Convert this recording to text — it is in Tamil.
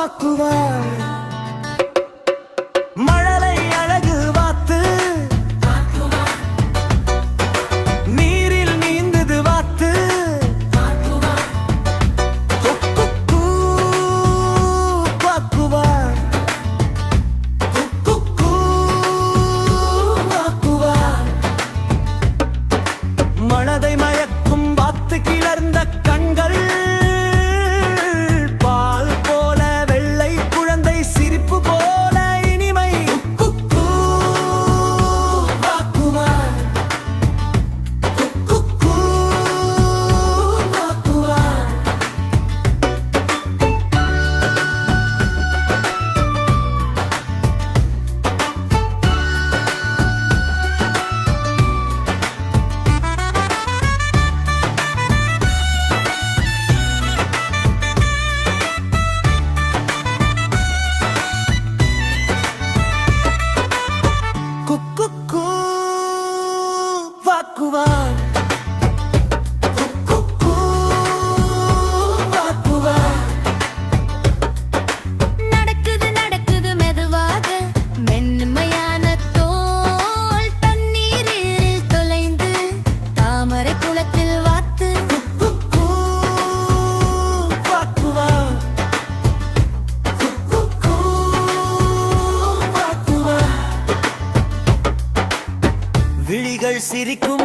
வாக்குவார் மழலை அழகு வாத்து நீரில் நீந்தது வாத்து வாக்குவார் வாக்குவார் மனதை மயக்கும் வாத்து கிளர்ந்த கண்கள் நடக்குது நடக்குது மெதுவாக மென்மையான தோல் தண்ணீரில் தொலைந்து தாமரை குளத்தில் வாத்து விழிகள் சிரிக்கும்